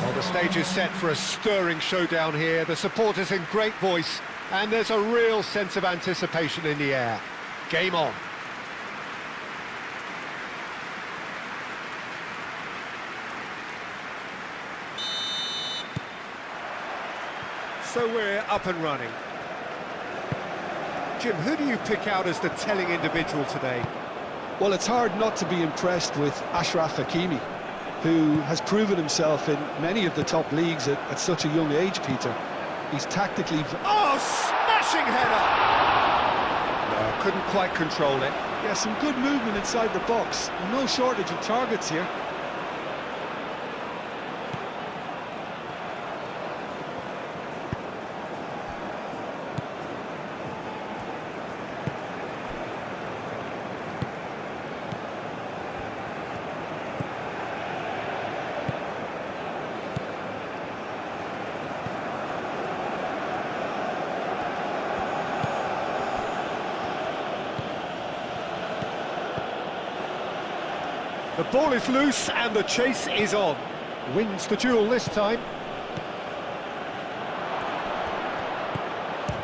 Well, the stage is set for a stirring showdown here. The supporters in great voice, and there's a real sense of anticipation in the air. Game on. So we're up and running. Jim, who do you pick out as the telling individual today? Well, it's hard not to be impressed with Achraf Hakimi, who has proven himself in many of the top leagues at such a young age, Peter. He's tactically... Oh, smashing header! No, couldn't quite control it. Yeah, some good movement inside the box. No shortage of targets here. The ball is loose and the chase is on. Wins the duel this time.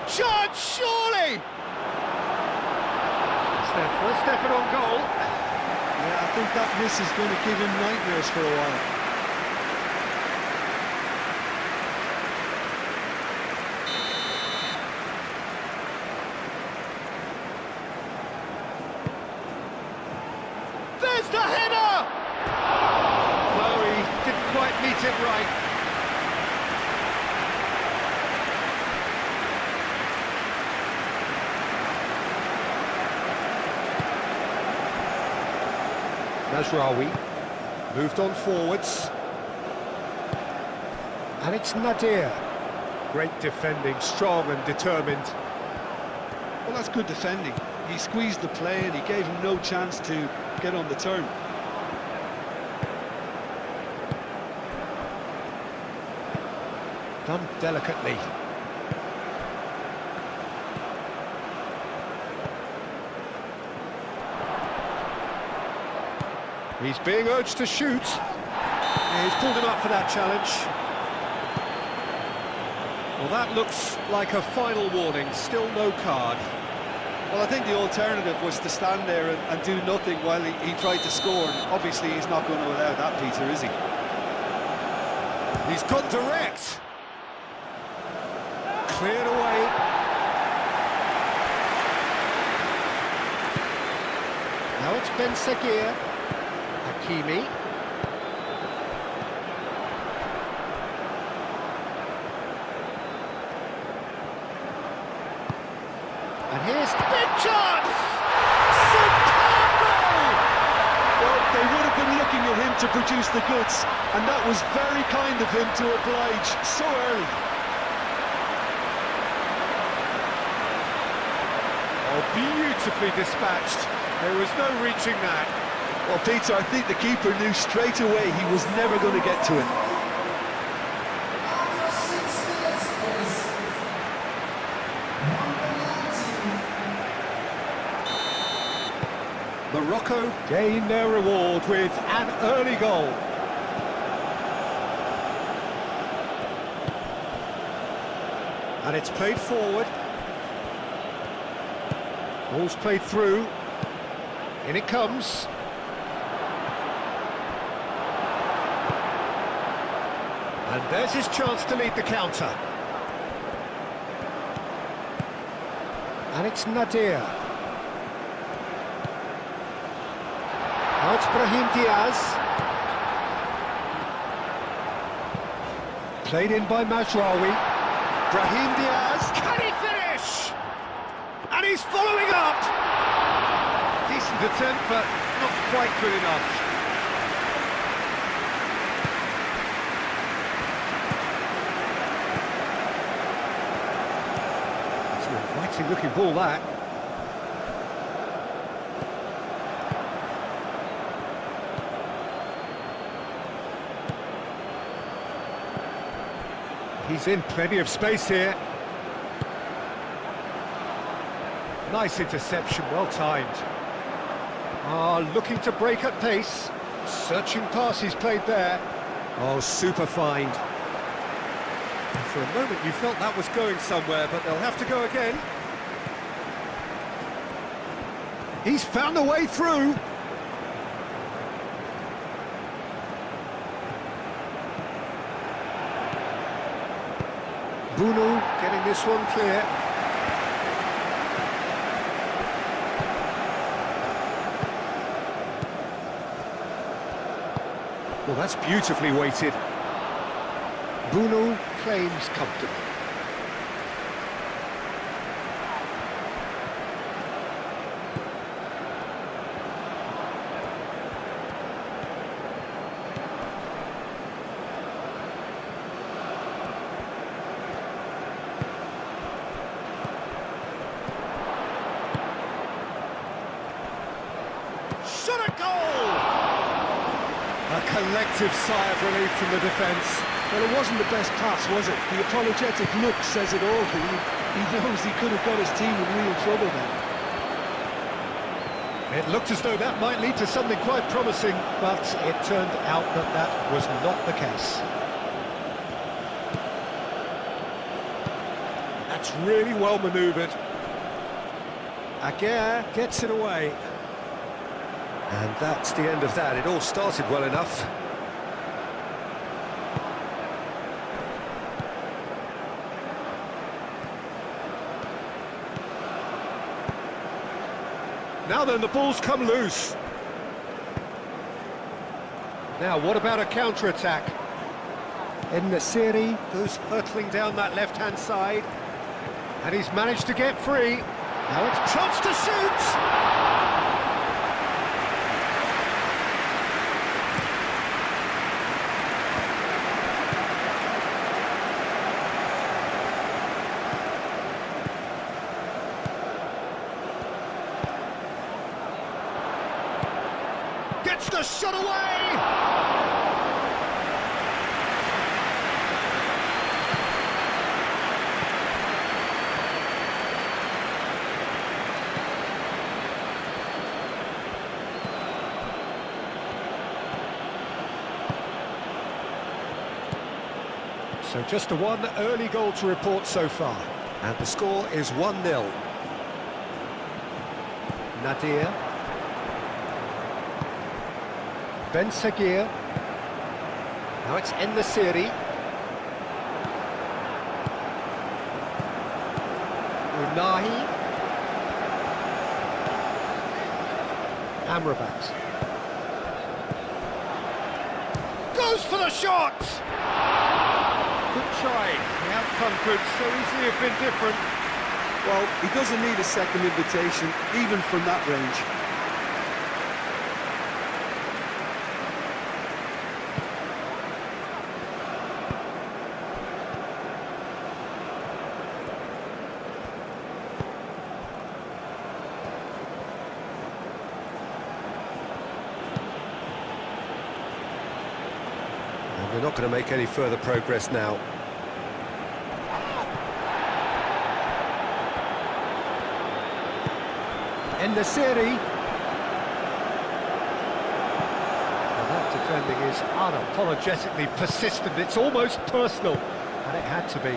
Shot, surely! Stefan on goal. Yeah, I think that miss is going to give him nightmares for a while. There's the header! No, he didn't quite meet it right. Mazraoui moved on forwards. And it's Nadir. Great defending, strong and determined. Well, that's good defending. He squeezed the play and he gave him no chance to get on the turn. Done delicately. He's being urged to shoot. Yeah, he's pulled him up for that challenge. Well, that looks like a final warning. Still no card. Well, I think the alternative was to stand there and do nothing while he tried to score. And obviously, he's not going to allow that, Peter, is he? He's gone direct. Cleared away. Now it's Ben Seguir. Hakimi. And here's a big chance! Superb goal! Well, they would have been looking at him to produce the goods, and that was very kind of him to oblige so early. Oh, beautifully dispatched. There was no reaching that. Well, Peter, I think the keeper knew straight away he was never going to get to it. Morocco gain their reward with an early goal. And it's played forward. Ball's played through. In it comes. And there's his chance to lead the counter. And it's Nadir. Now it's Brahim Diaz. Played in by Mazraoui. Brahim Diaz, can he finish? And he's following up. Decent attempt, but not quite good enough. It's an inviting looking ball, that. He's in plenty of space here. Nice interception, well timed. Looking to break at pace. Searching pass he's played there. Oh, super find. For a moment you felt that was going somewhere, but they'll have to go again. He's found a way through. Bunu getting this one clear. Well, that's beautifully weighted. Bunu claims comfortable. Shot a goal! A collective sigh of relief from the defence. Well, it wasn't the best pass, was it? The apologetic look says it all. He knows he could have got his team in real trouble then. It looked as though that might lead to something quite promising, but it turned out that that was not the case. That's really well manoeuvred. Aguirre gets it away. And that's the end of that. It all started well enough. Now then, the ball's come loose. Now, what about a counter-attack? Syrie goes hurtling down that left-hand side. And he's managed to get free. Now it's chance to shoot! Gets the shot away! So just the one early goal to report so far. And the score is 1-0. Nadir. Ben Seguir. Now it's Syrie. Unahi. Amrabat. Goes for the shot! Good try. The outcome could so easily have been different. Well, he doesn't need a second invitation, even from that range. They're not going to make any further progress now. Syrie. That defending is unapologetically persistent. It's almost personal, and it had to be.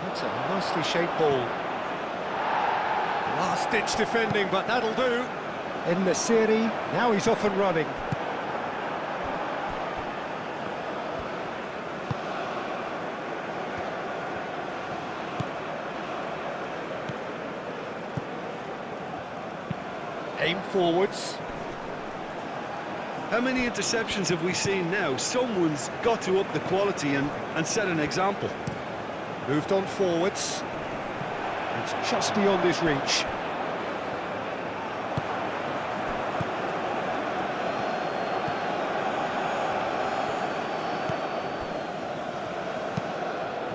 That's a nicely shaped ball. Last-ditch defending, but that'll do. Syrie, now he's off and running. Aim forwards. How many interceptions have we seen now? Someone's got to up the quality and set an example. Moved on forwards. It's just beyond his reach.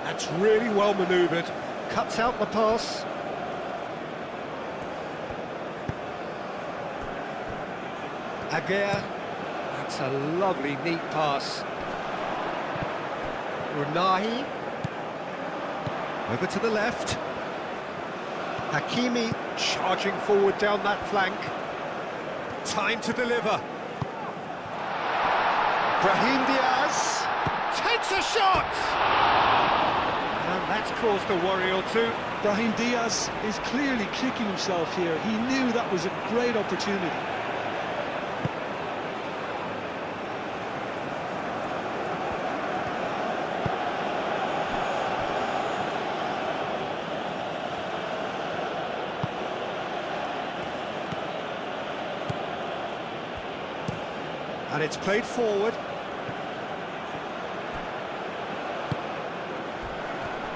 That's really well manoeuvred. Cuts out the pass. Aguirre. That's a lovely, neat pass. Unahi. Over to the left. Hakimi charging forward down that flank. Time to deliver. Brahim Diaz takes a shot! And that's caused a worry or two. Brahim Diaz is clearly kicking himself here. He knew that was a great opportunity. And it's played forward.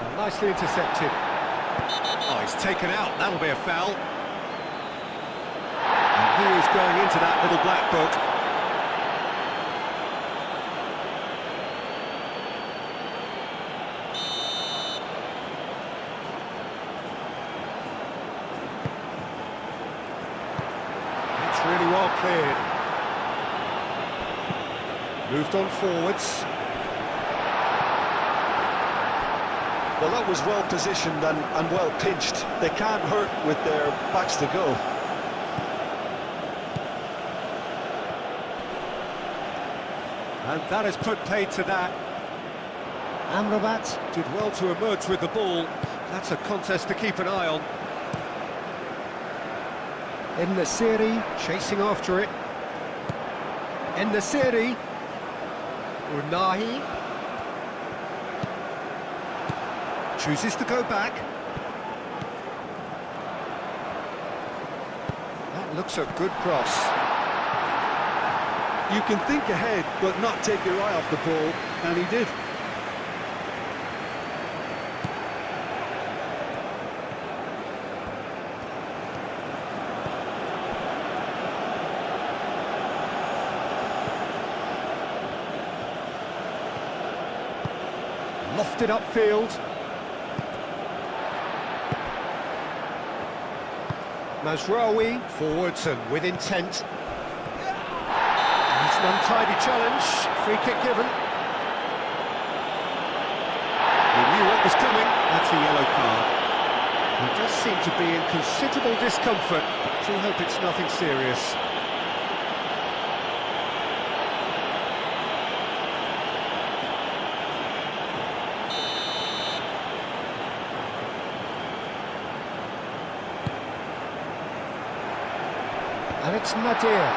Well, nicely intercepted. Oh, he's taken out. That'll be a foul. And he is going into that little black book. It's really well cleared. Moved on forwards. Well, that was well positioned and well pinched. They can't hurt with their backs to go. And that has put paid to that. Amrabat did well to emerge with the ball. That's a contest to keep an eye on. In the Syrie, chasing after it. In the Syrie. Unahi chooses to go back. That looks a good cross. You can think ahead, but not take your eye off the ball, and he did. Lofted upfield. Mazraoui forwards and with intent. It's an untidy challenge. Free kick given. He knew what was coming. That's a yellow card. He does seem to be in considerable discomfort. Do hope it's nothing serious. And it's Nadir.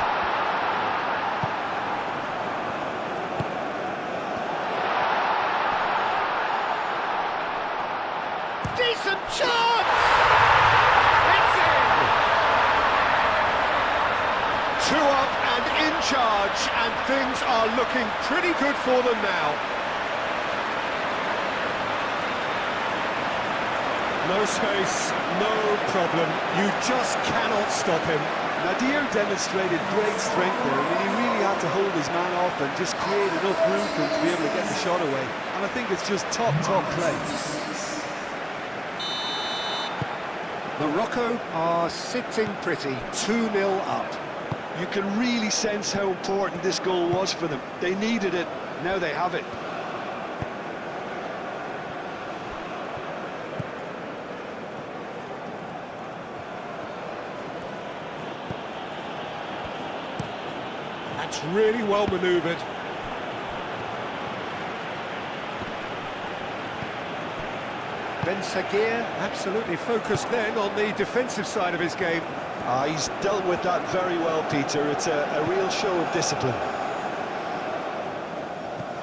Decent chance! It's in! 2 up and in charge, and things are looking pretty good for them now. No space, no problem. You just cannot stop him. Nadir demonstrated great strength there. I mean, he really had to hold his man off and just create enough room for him to be able to get the shot away. And I think it's just top play. Morocco are sitting pretty, 2-0 up. You can really sense how important this goal was for them. They needed it, now they have it. That's really well manoeuvred. Ben Sagir absolutely focused then on the defensive side of his game. He's dealt with that very well, Peter. It's a real show of discipline.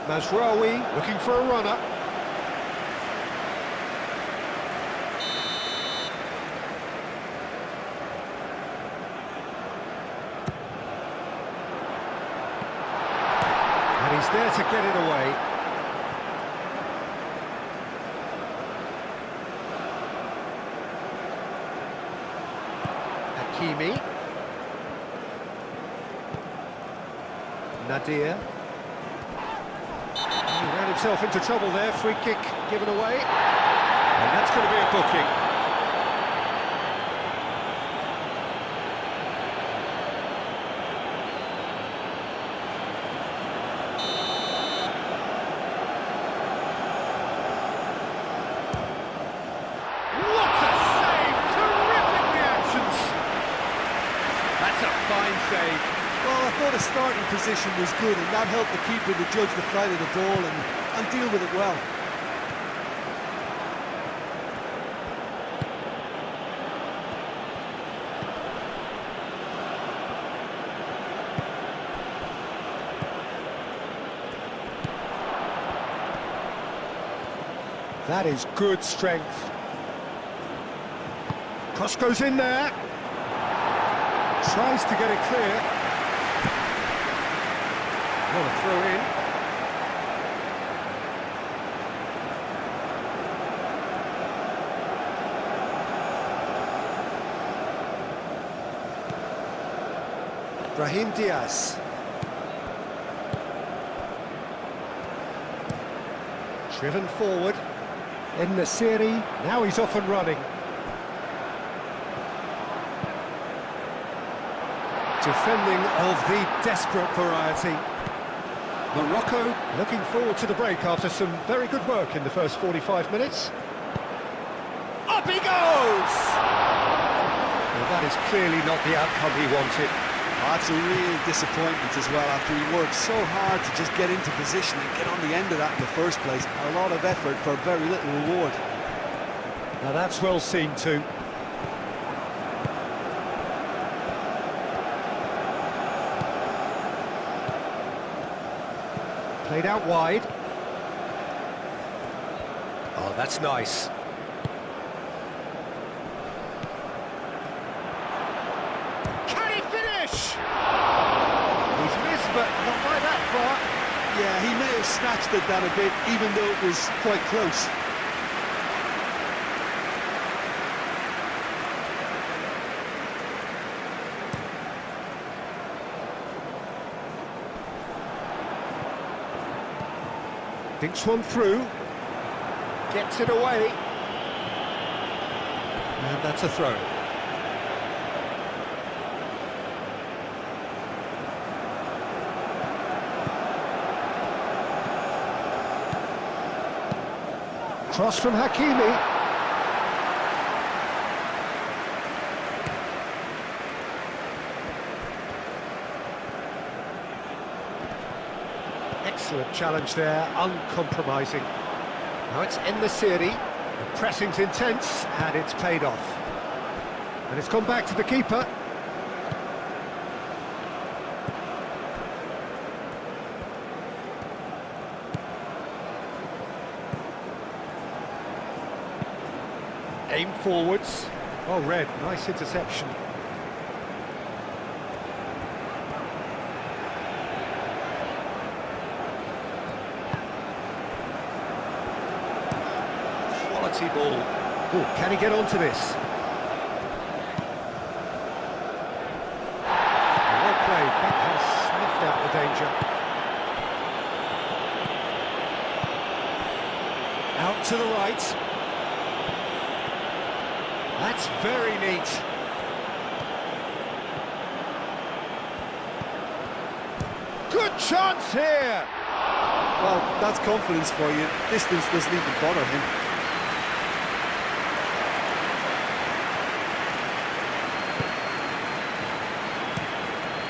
Mazraoui looking for a runner. And he's there to get it away. Hakimi. Nadir. He ran himself into trouble there, free kick given away. And that's going to be a booking. What a save! Terrific reactions! That's a fine save. thought his starting position was good, and that helped the keeper to judge the flight of the ball and deal with it well. That is good strength. Cross goes in there. Tries to get it clear. What a throw in. Brahim Diaz. Driven forward. In the Syrie, now he's off and running. Defending of the desperate variety. Morocco looking forward to the break after some very good work in the first 45 minutes. Up he goes! Well, that is clearly not the outcome he wanted. That's a real disappointment as well, after he worked so hard to just get into position and get on the end of that in the first place. A lot of effort for very little reward. Now that's well seen too. Played out wide. Oh, that's nice. Can he finish? He's missed, but not by that far. Yeah, he may have snatched at that a bit, even though it was quite close. Thinks one through, gets it away, and that's a throw. Cross from Hakimi. Excellent challenge there, uncompromising. Now it's in the Syrie, the pressing's intense, and it's paid off. And it's gone back to the keeper. Aim forwards. Oh, Red, nice interception. Quality ball. Oh, can he get onto this? Well played. That has sniffed out the danger. Out to the right. That's very neat. Good chance here! Well, that's confidence for you. Distance doesn't even bother him.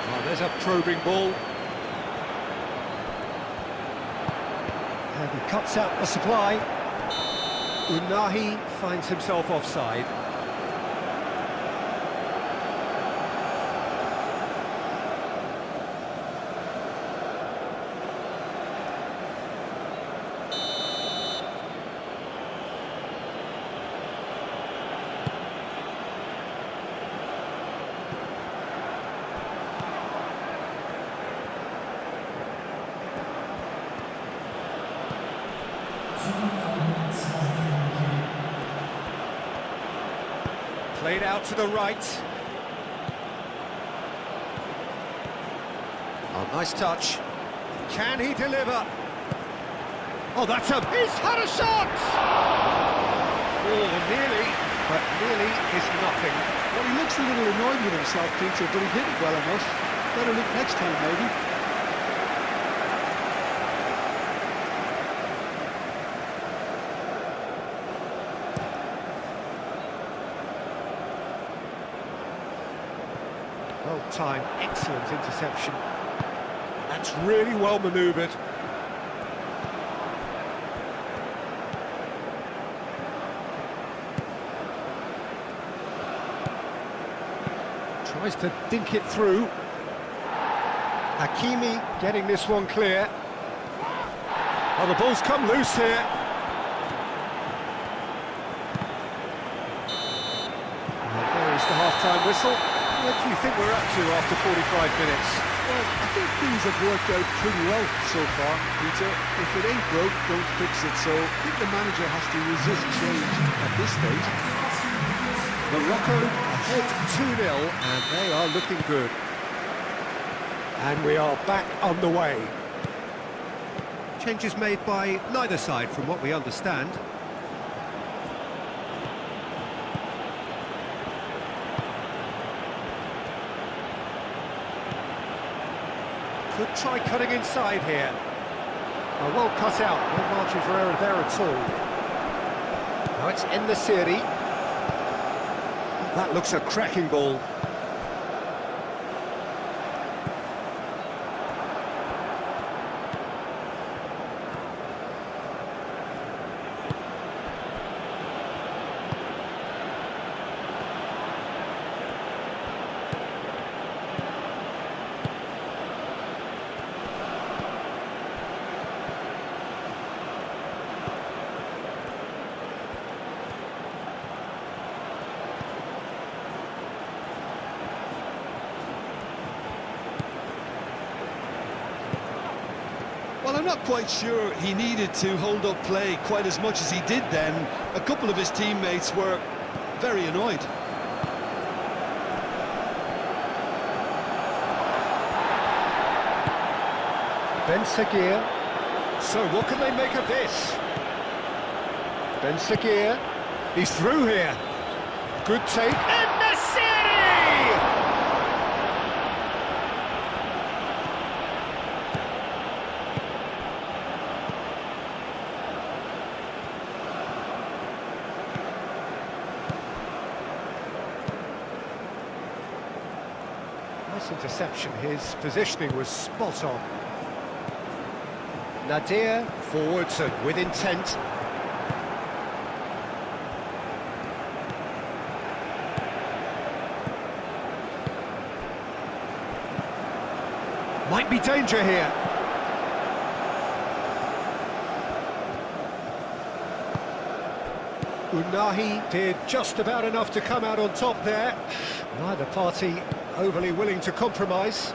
Oh, there's a probing ball. And he cuts out the supply. Unahi finds himself offside. Played out to the right. Oh, nice touch. Can he deliver? Oh, that's a... He's had a shot! Oh, nearly, but nearly is nothing. Well, he looks a little annoyed with himself, Peter, but he did it well enough. Better look next time, maybe. Well, time. Excellent interception. That's really well manoeuvred. Tries to dink it through. Hakimi getting this one clear. Oh, the ball's come loose here. And there is the half-time whistle. What do you think we're up to after 45 minutes? Well, I think things have worked out pretty well so far, Peter. If it ain't broke, don't fix it. So I think the manager has to resist change at this stage. Morocco ahead 2-0, and they are looking good. And we are back on the way. Changes made by neither side, from what we understand. Could try cutting inside here. Oh, well cut out, no margin for error there at all. Now it's in the Syrie. That looks a cracking ball. Well, I'm not quite sure he needed to hold up play quite as much as he did then. A couple of his teammates were very annoyed. Ben Seguir. So what can they make of this? Ben Seguir. He's through here. Good take. In the Syrie! Nice interception. His positioning was spot on. Nadir forwards and with intent. Might be danger here. Unahi did just about enough to come out on top there. Neither party overly willing to compromise.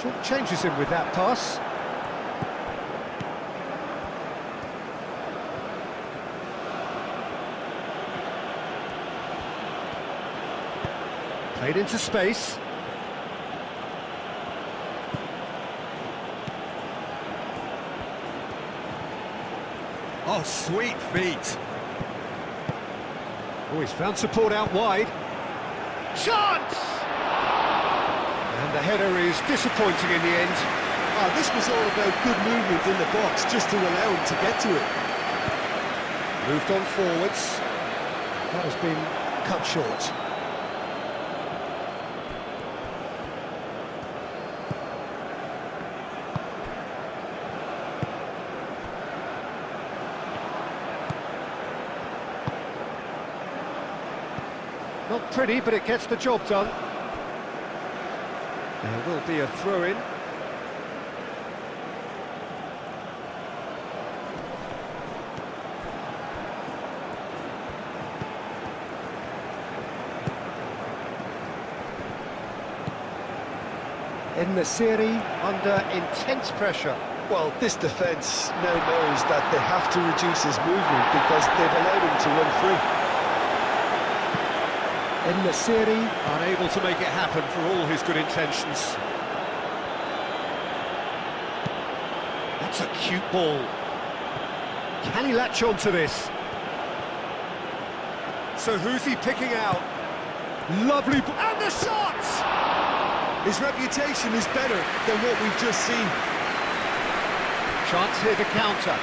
Short changes him with that pass. Played into space. Oh, sweet feet. Oh, he's found support out wide. Chance! And the header is disappointing in the end. Oh, this was all about good movement in the box, just to allow him to get to it. Moved on forwards. That has been cut short. Not pretty, but it gets the job done. There will be a throw-in. In the Syrie, under intense pressure. Well, this defence now knows that they have to reduce his movement because they've allowed him to run free. In the Syrie, unable to make it happen for all his good intentions. That's a cute ball. Can he latch on to this? So who's he picking out? Lovely ball. And the shot! His reputation is better than what we've just seen. Chance here to counter.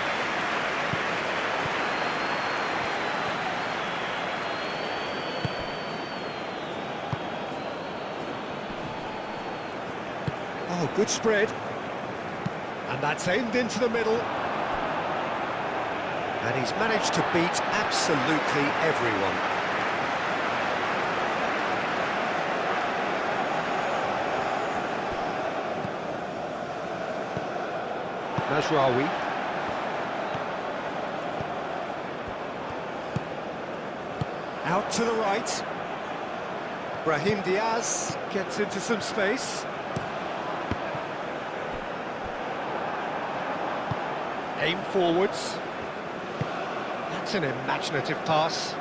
Oh, good spread. And that's aimed into the middle. And he's managed to beat absolutely everyone. Mazraoui. Out to the right. Brahim Diaz gets into some space. Aim forwards. That's an imaginative pass.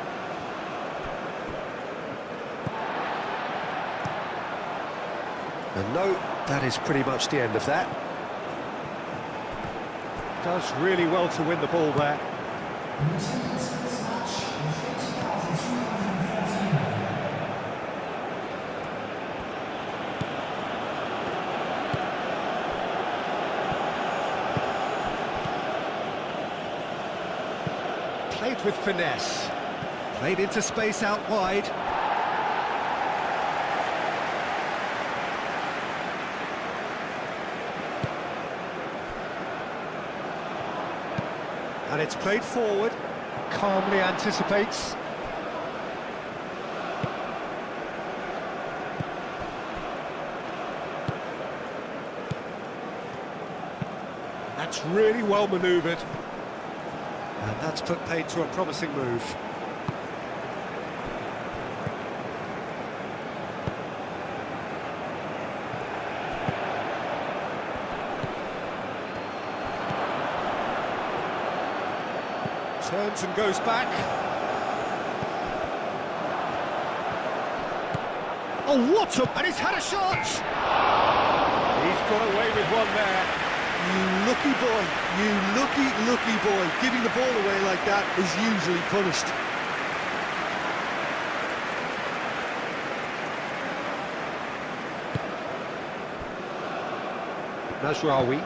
And no, that is pretty much the end of that. Does really well to win the ball there. Played with finesse. Played into space out wide. And it's played forward, calmly anticipates. That's really well manoeuvred. And that's put paid to a promising move. Turns and goes back. Oh, what a... And he's had a shot! He's got away with one there. You lucky boy, you lucky boy. Giving the ball away like that is usually punished. Mazraoui.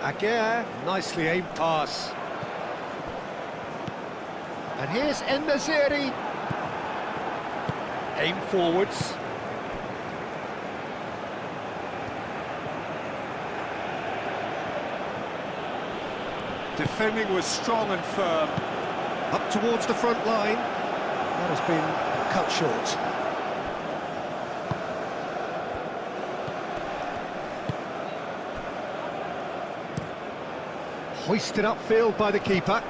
Aguirre, nicely aimed pass. And here's En-Nesyri. Aim forwards. Defending was strong and firm. Up towards the front line. That has been cut short. Hoisted upfield by the keeper.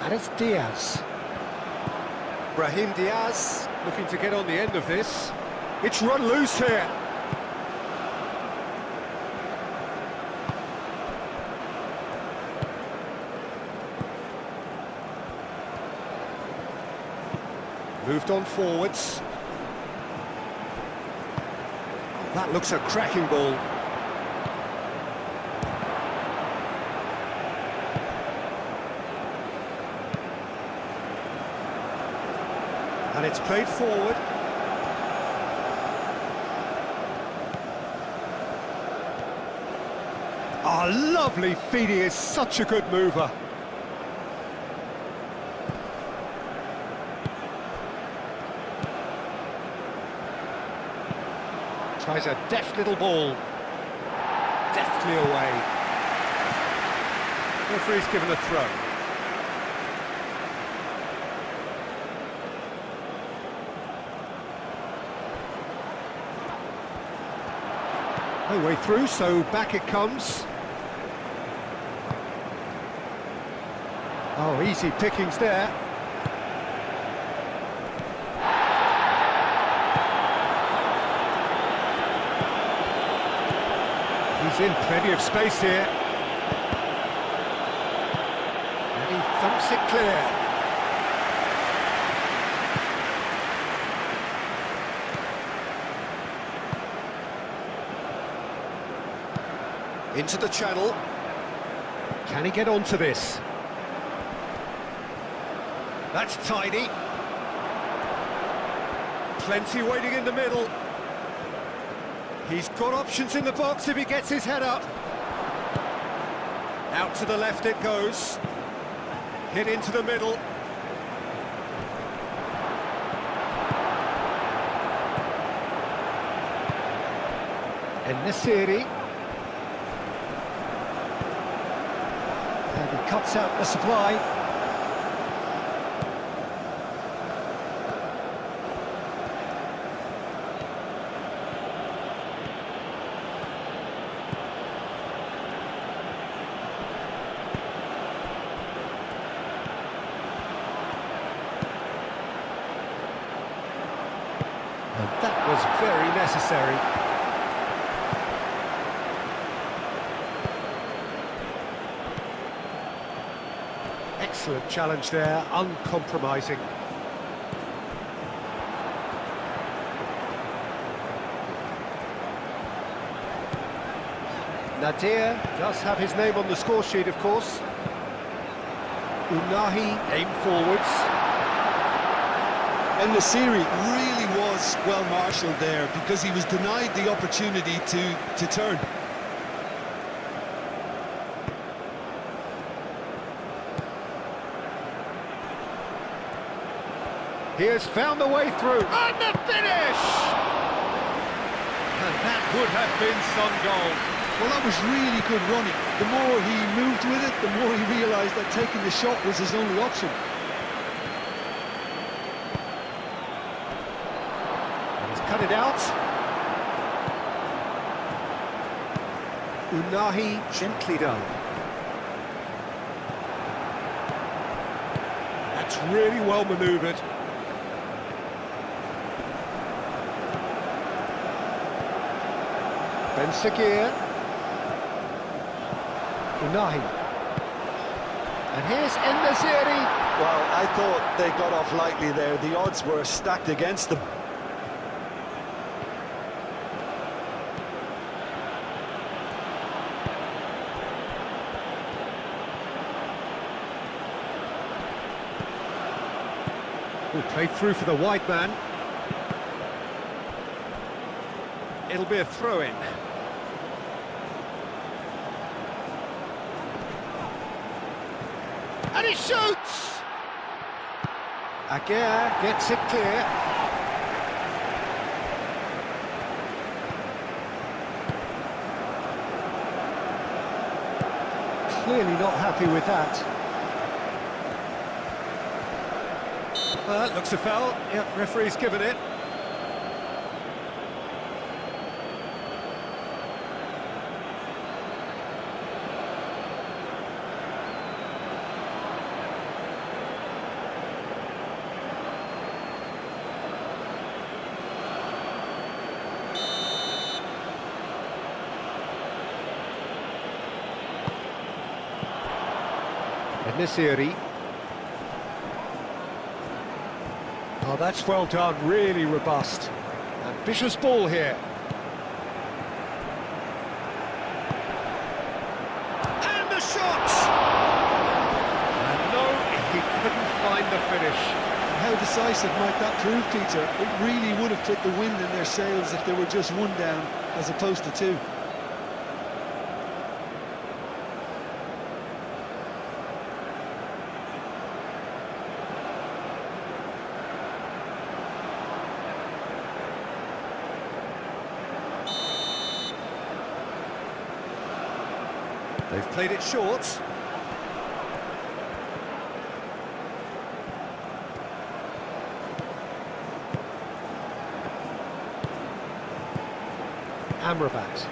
And it's Diaz. Brahim Diaz looking to get on the end of this. It's run loose here. Moved on forwards. Oh, that looks a cracking ball. And it's played forward. Oh, lovely feed. He is such a good mover. Tries a deft little ball. Deftly away. Referee's given a throw. No way through, so back it comes. Oh, easy pickings there. He's in plenty of space here. And he thumps it clear. Into the channel. Can he get onto this? That's tidy. Plenty waiting in the middle. He's got options in the box if he gets his head up. Out to the left it goes. Hit into the middle. And Syrie. And he cuts out the supply. And that was very necessary. Excellent challenge there, uncompromising. Nadir does have his name on the score sheet, of course. Unahi aim forwards. And the Syrie really was well marshalled there because he was denied the opportunity to turn. He has found the way through. And the finish! And that would have been some goal. Well, that was really good running. The more he moved with it, the more he realised that taking the shot was his only option. And he's cut it out. Unahi gently done. That's really well manoeuvred. Ben Sagir. Unahi. And here's En-Nesyri. Well, I thought they got off lightly there. The odds were stacked against them. We'll play through for the wide man. It'll be a throw-in. And he shoots! Aguirre gets it clear. Clearly not happy with that. Well, that looks a foul. Yep, referee's given it. En-Nesyri. Oh, that's well done, really robust. Ambitious ball here. And the shot! And no, he couldn't find the finish. How decisive might that prove, Peter? It really would have put the wind in their sails if they were just one down as opposed to two. They've played it short. Amrabat.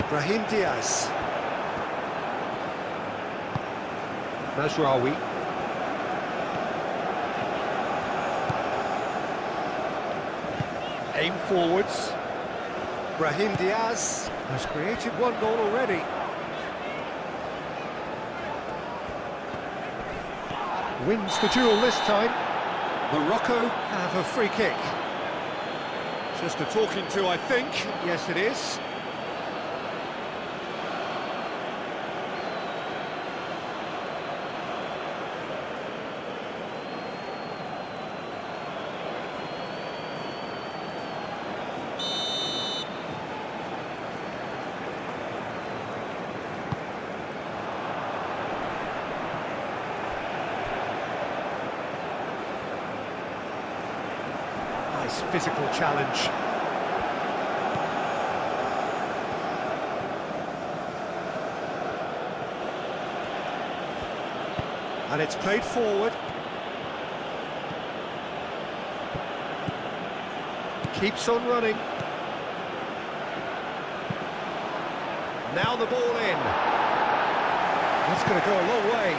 Brahim Diaz. Mazraoui. Aim forwards. Brahim Diaz has created one goal already. Wins the duel this time. Morocco have a free kick. Just a talking to, I think. Yes, it is. this physical challenge. And it's played forward. Keeps on running. Now the ball in. That's going to go a long way.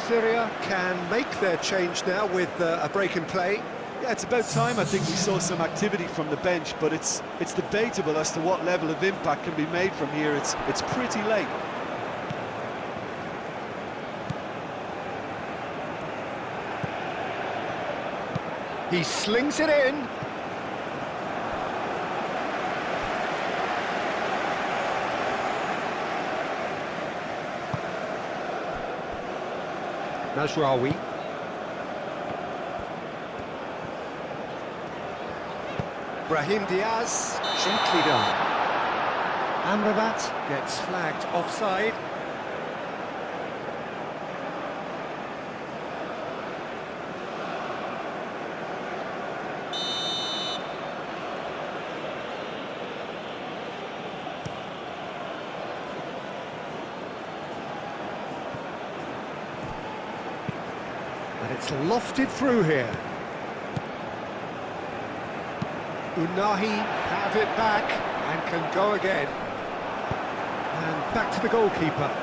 Syria can make their change now with a break in play. Yeah, it's about time I think we saw some activity from the bench, but it's debatable as to what level of impact can be made from here. It's pretty late. He slings it in. Najraoui. Brahim Diaz, gently done. Amrabat gets flagged offside. And it's lofted through here. Unahi have it back and can go again. And back to the goalkeeper.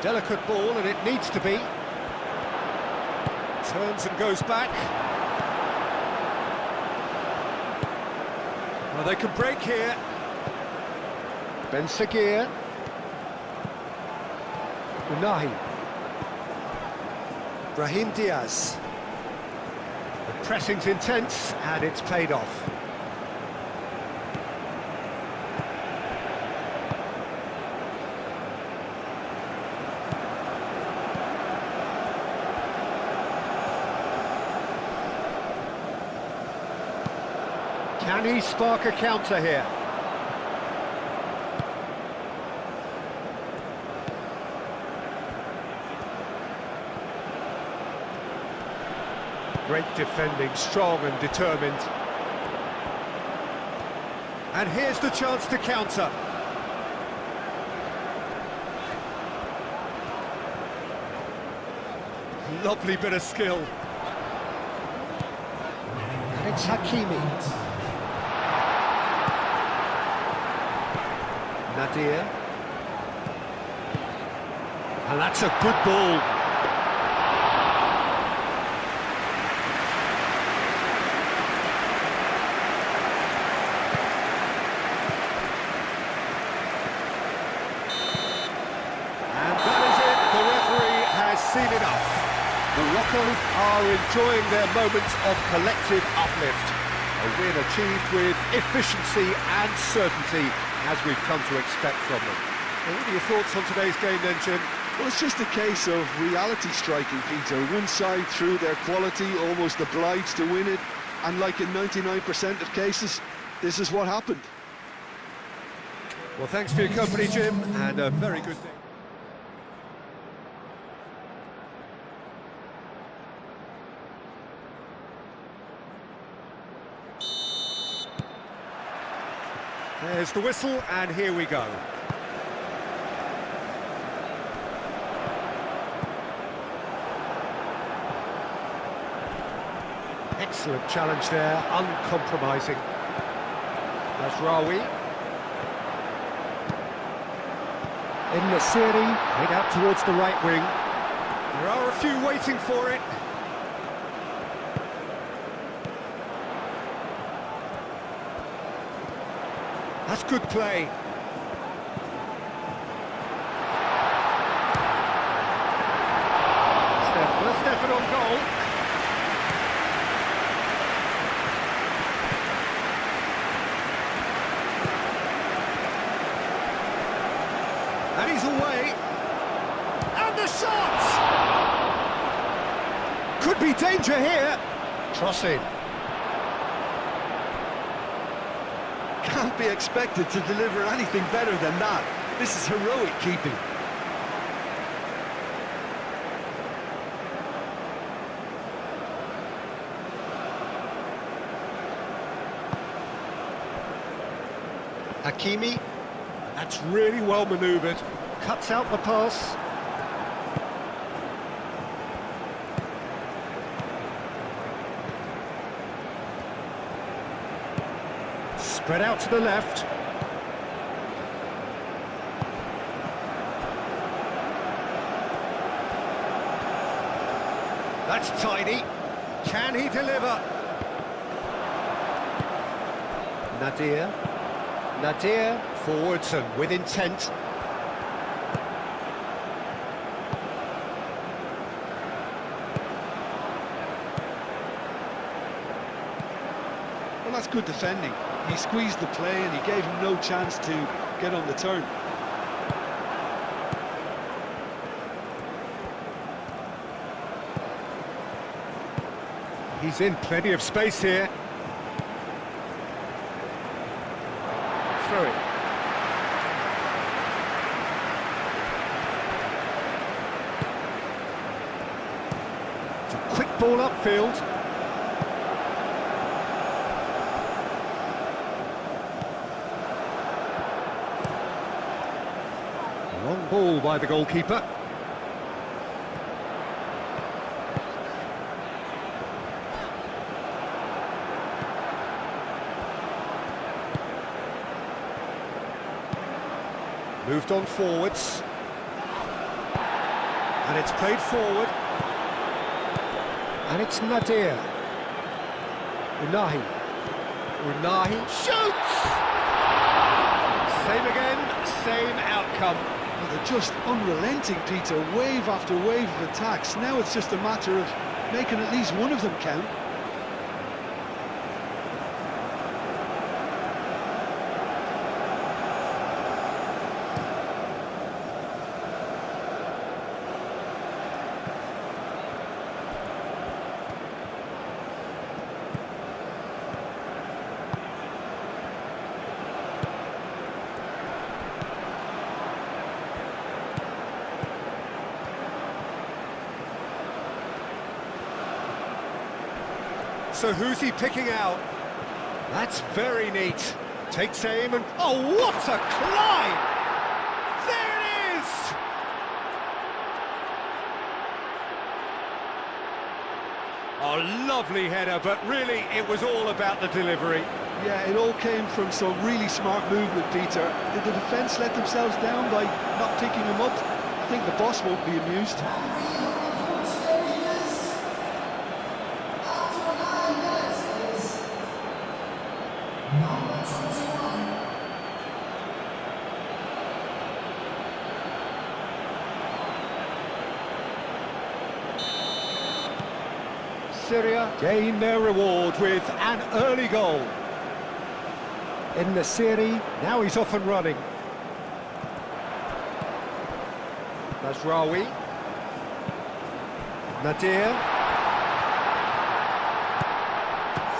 Delicate ball, and it needs to be. Turns and goes back. Well, they can break here. Ben Seguir. Unahi. Brahim Diaz. The pressing's intense, and it's played off. Can he spark a counter here? Great defending, strong and determined. And here's the chance to counter. Lovely bit of skill. And it's Hakimi. Nadir. And that's a good ball. And that is it. The referee has seen enough. Morocco are enjoying their moments of collective uplift. A win achieved with efficiency and certainty, as we've come to expect from them. Well, what are your thoughts on today's game then, Jim? Well, it's just a case of reality striking, Peter. One side, through their quality, almost obliged to win it, and like in 99% of cases, this is what happened. Well, thanks for your company, Jim, and a very good day. There's the whistle, and here we go. Excellent challenge there, uncompromising. Najraoui. In Syrie, head out towards the right wing. There are a few waiting for it. That's good play. First effort on goal. And he's away. And the shot! Could be danger here. Cross in. Can't be expected to deliver anything better than that. This is heroic keeping. Hakimi. That's really well manoeuvred. Cuts out the pass. Spread out to the left. That's tidy. Can he deliver? Nadir forwards and with intent. Well, that's good defending. He squeezed the play and he gave him no chance to get on the turn. He's in plenty of space here. Through it. It's a quick ball upfield. Long ball by the goalkeeper. Moved on forwards. And it's played forward. And it's Nadir. Unahi shoots! Same again, same outcome. Well, they're just unrelenting, Peter. Wave after wave of attacks. Now it's just a matter of making at least one of them count. So who's he picking out? That's very neat. Takes aim and... oh, what a climb! There it is! A lovely header, but really it was all about the delivery. Yeah, it all came from some really smart movement, Peter. Did the defence let themselves down by not picking him up? I think the boss won't be amused. Syria gain their reward with an early goal. In the Syrie, now he's off and running. Mazraoui. Nadir.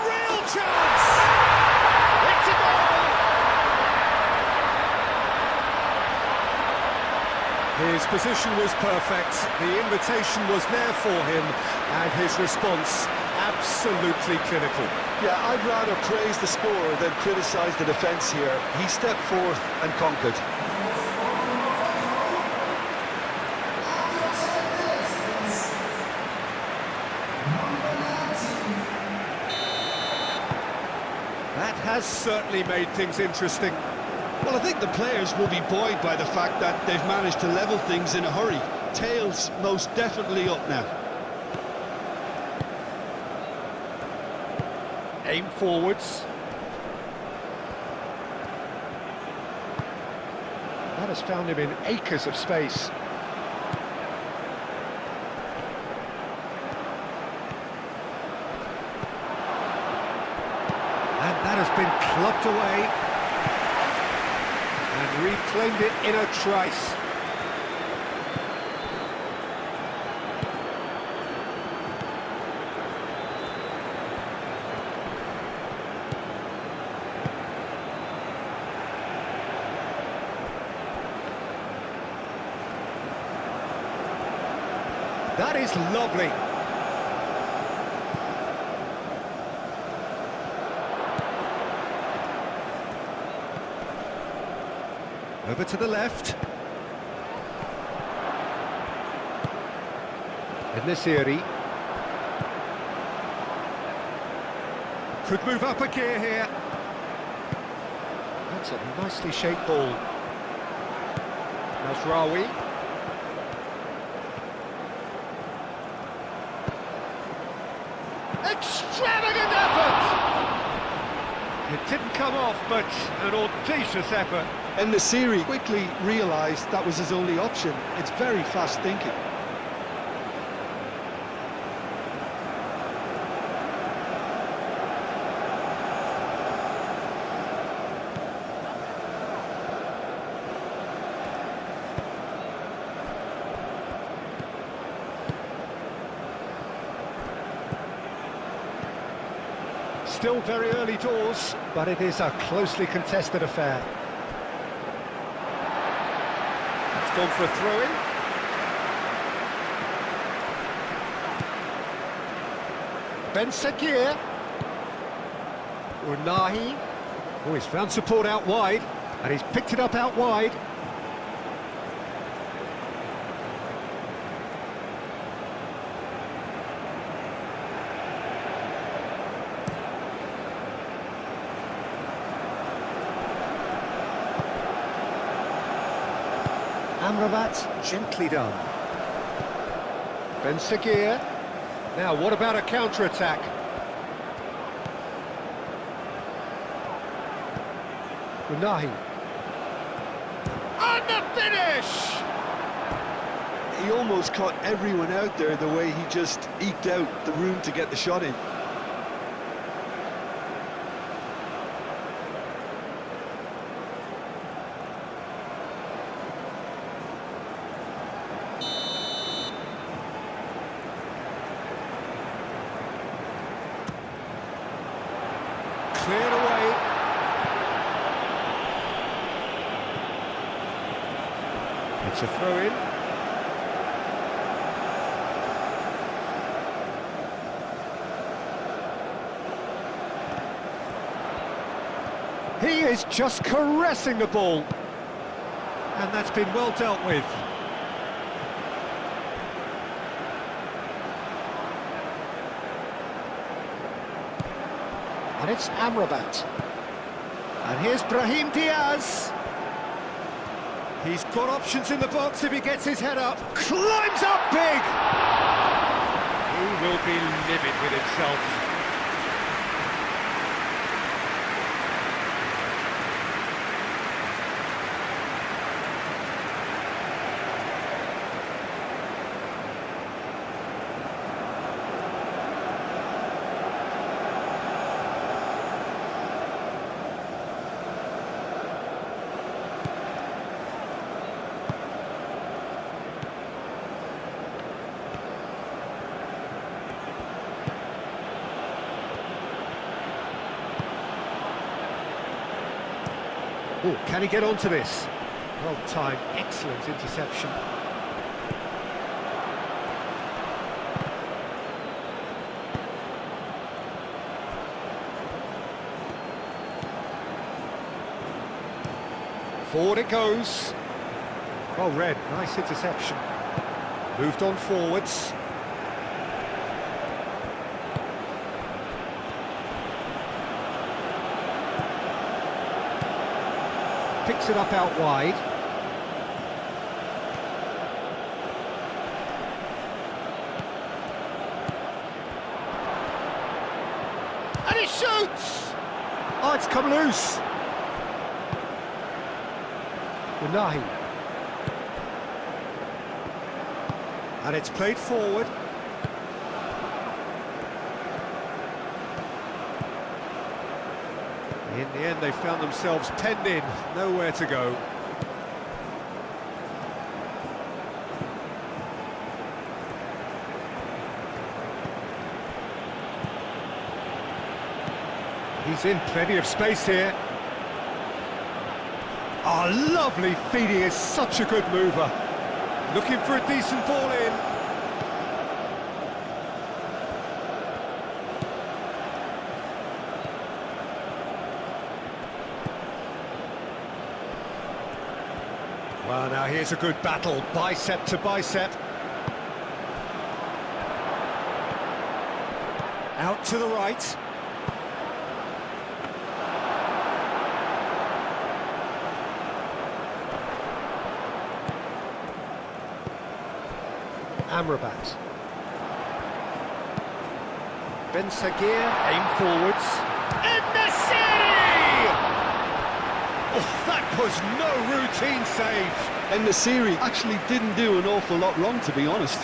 Real chance! It's a goal! His position was perfect, the invitation was there for him, and his response absolutely clinical. Yeah, I'd rather praise the scorer than criticise the defence here. He stepped forth and conquered. That has certainly made things interesting. Well, I think the players will be buoyed by the fact that they've managed to level things in a hurry. Tails most definitely up now. Aim forwards. That has found him in acres of space. And that has been clubbed away. And reclaimed it in a trice. That is lovely. Over to the left. And Syrie could move up a gear here. That's a nicely shaped ball. Nasraoui. Extravagant effort! It didn't come off, but an audacious effort. And Syrie quickly realised that was his only option. It's very fast thinking. Still very early doors, but it is a closely contested affair. It's gone for a throw-in. Ben Sekir. Unahi. Oh, he's found support out wide, and he's picked it up out wide. Amrabat, gently done. Ben Sekir. Now, what about a counter-attack? Unahi. And the finish! He almost caught everyone out there the way he just eked out the room to get the shot in. Cleared away. It's a throw-in. He is just caressing the ball. And that's been well dealt with. And it's Amrabat. And here's Brahim Diaz. He's got options in the box if he gets his head up. Climbs up big! He will be livid with himself. Oh, can he get onto this? Well timed, excellent interception. Forward it goes. Well read, nice interception. Moved on forwards. Picks it up out wide. And he shoots! Oh, it's come loose. Unahi. And it's played forward. In the end, they found themselves penned in, nowhere to go. He's in plenty of space here. Oh, lovely feed, he is such a good mover. Looking for a decent ball in. Well, now here's a good battle, bicep to bicep. Out to the right. Amrabat. Ben Sagir, aim forwards. And Syrie! Oh, that was no routine save. And the Syrie actually didn't do an awful lot wrong, to be honest.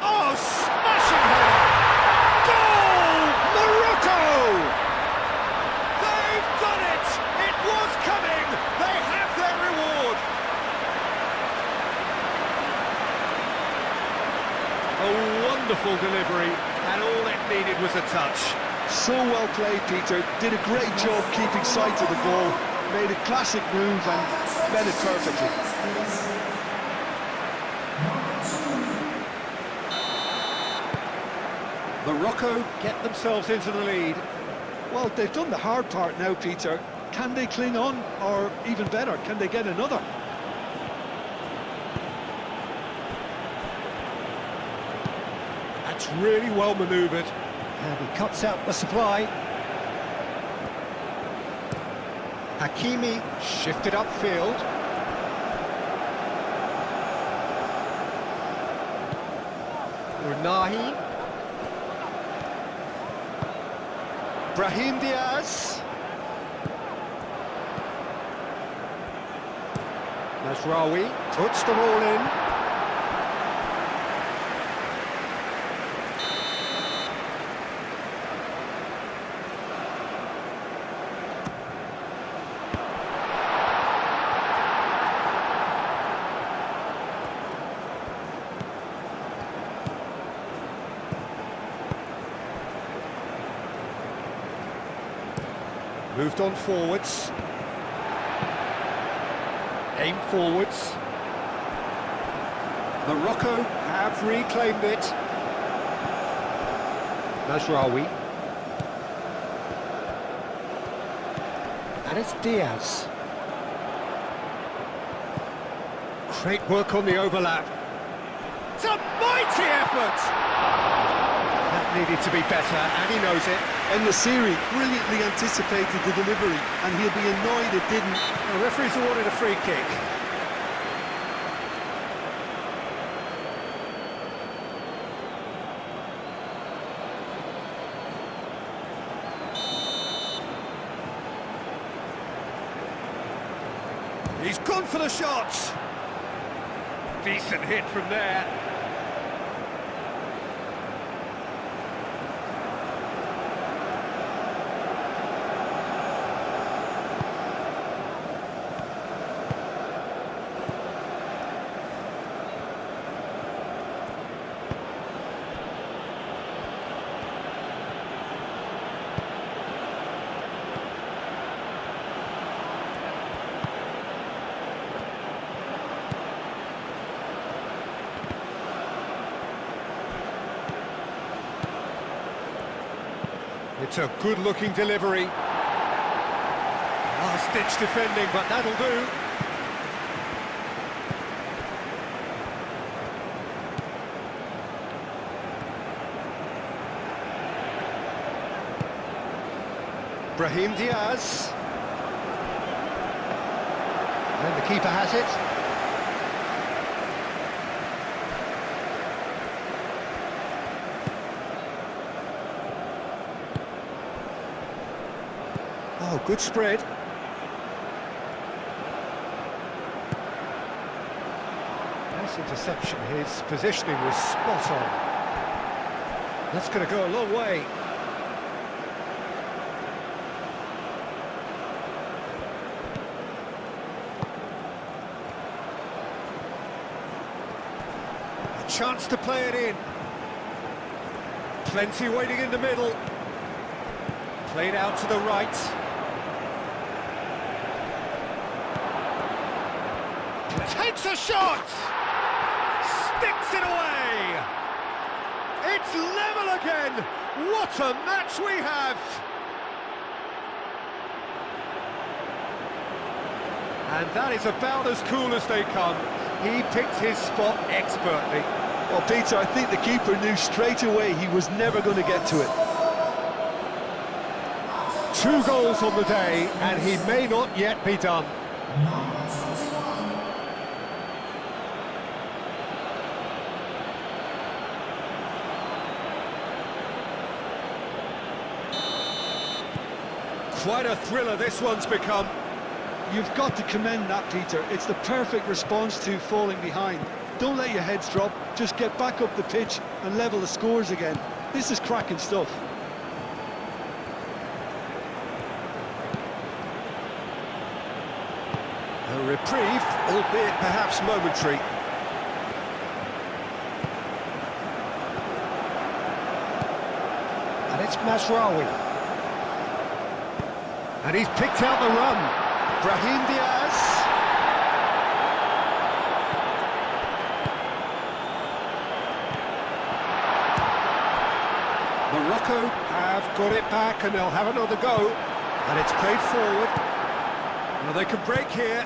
Oh, smashing header! Goal! Morocco! They've done it! It was coming! They have their reward! A wonderful delivery, and all it needed was a touch. So well played, Peter. Did a great job keeping sight of the ball. Made a classic move and met it perfectly. Morocco get themselves into the lead. Well, they've done the hard part now, Peter. Can they cling on, or even better, can they get another? That's really well manoeuvred. And he cuts out the supply. Hakimi shifted upfield. Unahi. Brahim Diaz. Nasraoui puts the ball in. Moved on forwards. Aim forwards. Morocco have reclaimed it. Nasraoui. And it's Diaz. Great work on the overlap. It's a mighty effort! That needed to be better, and he knows it. And the Syrie brilliantly anticipated the delivery, and he'll be annoyed it didn't. The referee's awarded a free kick. He's gone for the shot. Decent hit from there. It's a good-looking delivery. Last-ditch defending, but that'll do. Brahim Diaz. And the keeper has it. Oh, good spread. Nice interception. His positioning was spot on. That's going to go a long way. A chance to play it in. Plenty waiting in the middle. Played out to the right. Takes a shot! sticks it away! It's level again! What a match we have! And that is about as cool as they come. He picked his spot expertly. Well, Peter, I think the keeper knew straight away he was never going to get to it. 2 goals on the day, and he may not yet be done. Quite a thriller this one's become. You've got to commend that, Peter. It's the perfect response to falling behind. Don't let your heads drop, just get back up the pitch and level the scores again. This is cracking stuff. A reprieve, albeit perhaps momentary. And it's Masraoui. And he's picked out the run. Brahim Diaz. Morocco have got it back and they'll have another go. And it's played forward. Well, they can break here.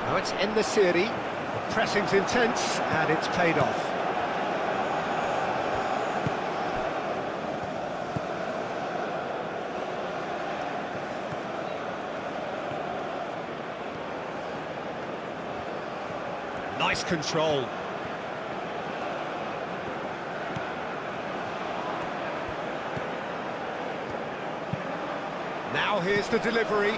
Now it's in the Syrie. The pressing's intense and it's paid off. Nice control. Now here's the delivery.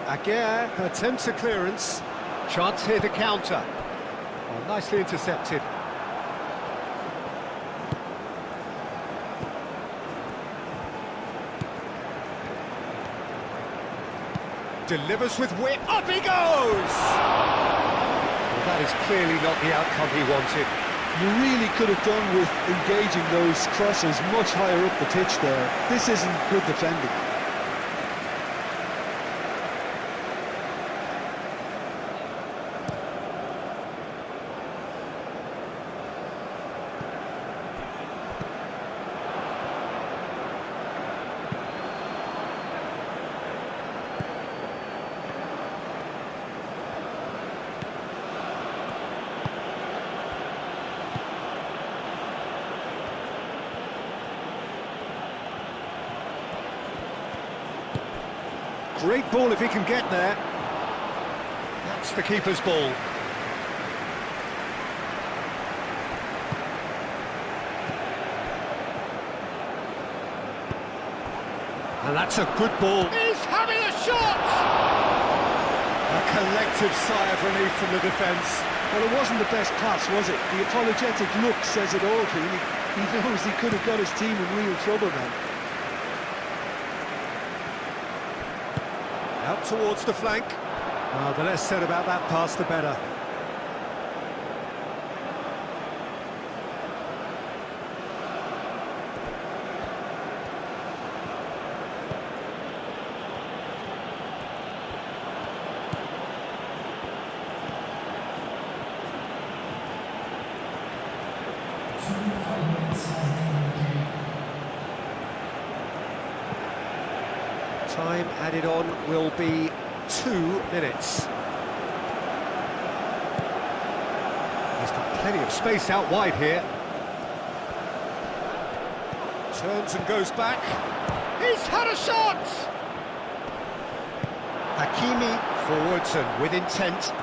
Aguirre attempts a clearance. Chance here to counter. Well, nicely intercepted. Delivers with whip. Up he goes! Well, that is clearly not the outcome he wanted. You really could have done with engaging those crosses much higher up the pitch there. This isn't good defending. Great ball if he can get there. That's the keeper's ball. And that's a good ball. He's having a shot! A collective sigh of relief from the defence. Well, it wasn't the best pass, was it? The apologetic look says it all, really. He knows he could have got his team in real trouble then. Out towards the flank. Oh, the less said about that pass, the better. Time added on will be 2 minutes. He's got plenty of space out wide here. Turns and goes back. He's had a shot! Hakimi forwards and with intent.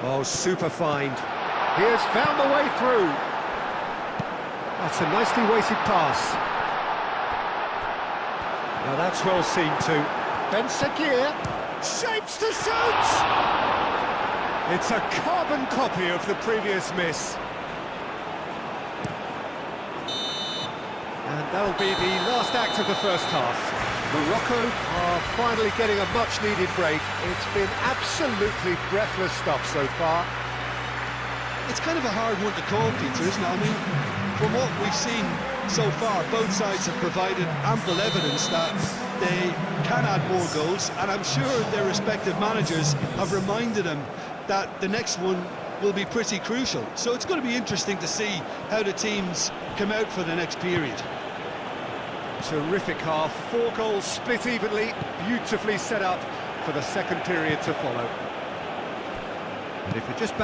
Oh, super find. He has found the way through. That's a nicely weighted pass. Now that's well seen too. Ben Sakir shapes to shoot! It's a carbon copy of the previous miss. And that'll be the last act of the first half. Morocco are finally getting a much-needed break. It's been absolutely breathless stuff so far. It's kind of a hard one to call, Peter, isn't it? I mean, from what we've seen so far, both sides have provided ample evidence that they can add more goals, and I'm sure their respective managers have reminded them that the next one will be pretty crucial. So it's going to be interesting to see how the teams come out for the next period. Terrific half, 4 goals split evenly, beautifully set up for the second period to follow. And if we're just back